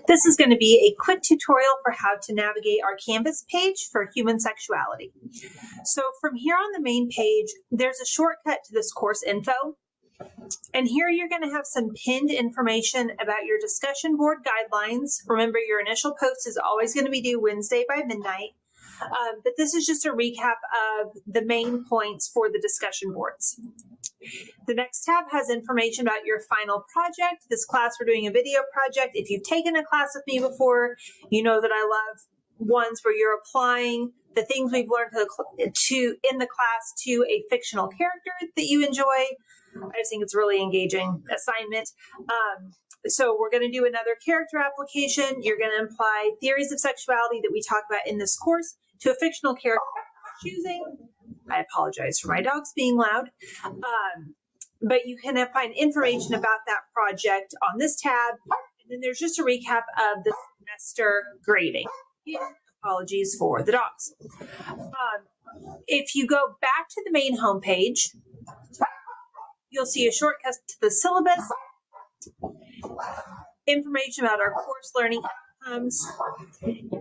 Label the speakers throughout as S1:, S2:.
S1: This is going to be a quick tutorial for how to navigate our Canvas page for human sexuality. So from here on the main page, there's a shortcut to this course info. And here you're going to have some pinned information about your discussion board guidelines. Remember, your initial post is always going to be due Wednesday by midnight. But this is just a recap of the main points for the discussion boards. The next tab has information about your final project. This class, we're doing a video project. If you've taken a class with me before, you know that I love ones where you're applying the things we've learned in the class to a fictional character that you enjoy. I just think it's a really engaging assignment. So we're going to do another character application. You're going to apply theories of sexuality that we talk about in this course to a fictional character choosing. I apologize for my dogs being loud. But you can find information about that project on this tab. And then there's just a recap of the semester grading. Apologies for the dogs. If you go back to the main homepage, you'll see a shortcut to the syllabus, information about our course learning outcomes,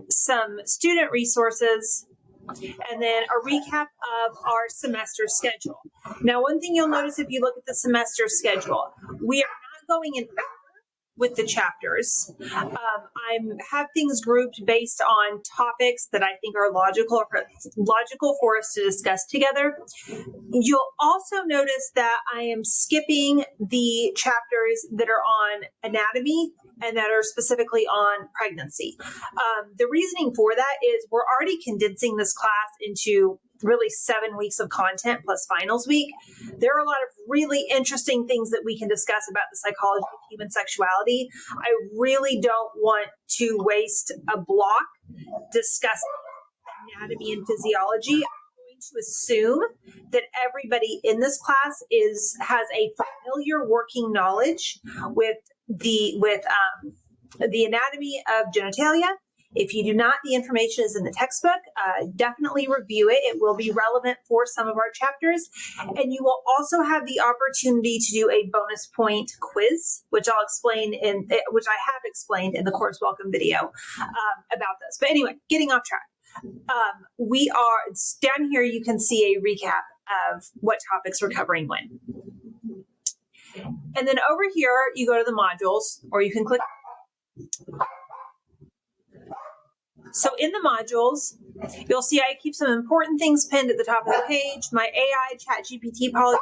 S1: some student resources, and then a recap of our semester schedule. Now, one thing you'll notice if you look at the semester schedule, we are not going in order with the chapters. I have things grouped based on topics that I think are logical for us to discuss together. You'll also notice that I am skipping the chapters that are on anatomy and that are specifically on pregnancy. The reasoning for that is we're already condensing this class into really 7 weeks of content plus finals week. There are a lot of really interesting things that we can discuss about the psychology of human sexuality. I really don't want to waste a block discussing anatomy and physiology. I'm going to assume that everybody in this class has a familiar working knowledge with the anatomy of genitalia. If you do not, the information is in the textbook. Definitely review it. It will be relevant for some of our chapters. And you will also have the opportunity to do a bonus point quiz, which I have explained in the course welcome video about this. But anyway, getting off track. We are down here. You can see a recap of what topics we're covering when. And then over here, you go to the modules, or you can click. So in the modules, you'll see I keep some important things pinned at the top of the page. My AI ChatGPT policy.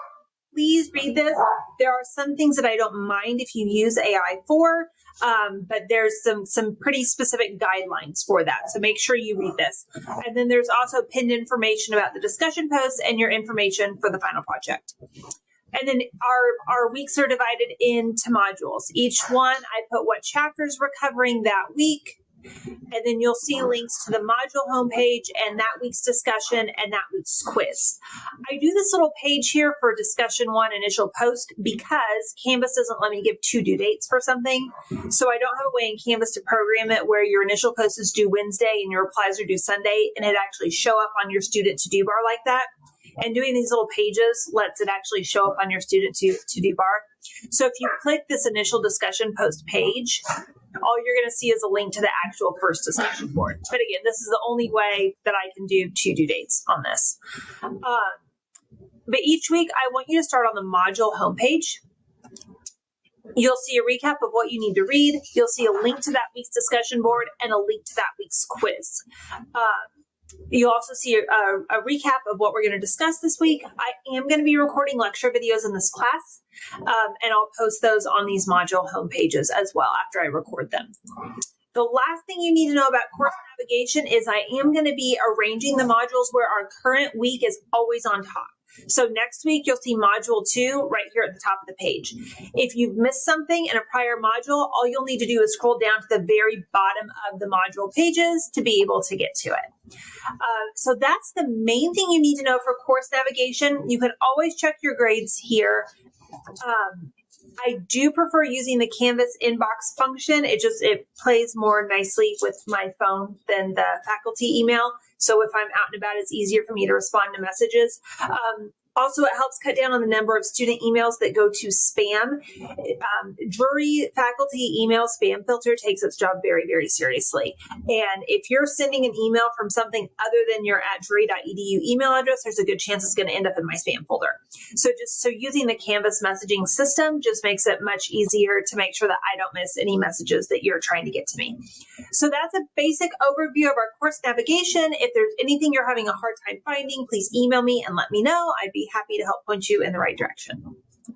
S1: Please read this. There are some things that I don't mind if you use AI for, but there's some pretty specific guidelines for that. So make sure you read this. And then there's also pinned information about the discussion posts and your information for the final project. And then our weeks are divided into modules. Each one, I put what chapters we're covering that week. And then you'll see links to the module homepage and that week's discussion and that week's quiz. I do this little page here for discussion one initial post because Canvas doesn't let me give 2 due dates for something. So I don't have a way in Canvas to program it where your initial post is due Wednesday and your replies are due Sunday, and it actually show up on your student to-do bar like that. And doing these little pages lets it actually show up on your student to-do bar. So if you click this initial discussion post page, all you're going to see is a link to the actual first discussion board. But again, this is the only way that I can do 2 due dates on this. But each week, I want you to start on the module homepage. You'll see a recap of what you need to read. You'll see a link to that week's discussion board and a link to that week's quiz. You'll also see a recap of what we're going to discuss this week. I am going to be recording lecture videos in this class, and I'll post those on these module homepages as well after I record them. The last thing you need to know about course navigation is I am going to be arranging the modules where our current week is always on top. So next week, you'll see module 2 right here at the top of the page. If you've missed something in a prior module, all you'll need to do is scroll down to the very bottom of the module pages to be able to get to it. So that's the main thing you need to know for course navigation. You can always check your grades here. I do prefer using the Canvas inbox function. It plays more nicely with my phone than the faculty email. So if I'm out and about, it's easier for me to respond to messages. Also, it helps cut down on the number of student emails that go to spam. Drury faculty email spam filter takes its job very, very seriously. And if you're sending an email from something other than your @drury.edu email address, there's a good chance it's going to end up in my spam folder. So using the Canvas messaging system just makes it much easier to make sure that I don't miss any messages that you're trying to get to me. So that's a basic overview of our course navigation. If there's anything you're having a hard time finding, please email me and let me know. I'd be happy to help point you in the right direction.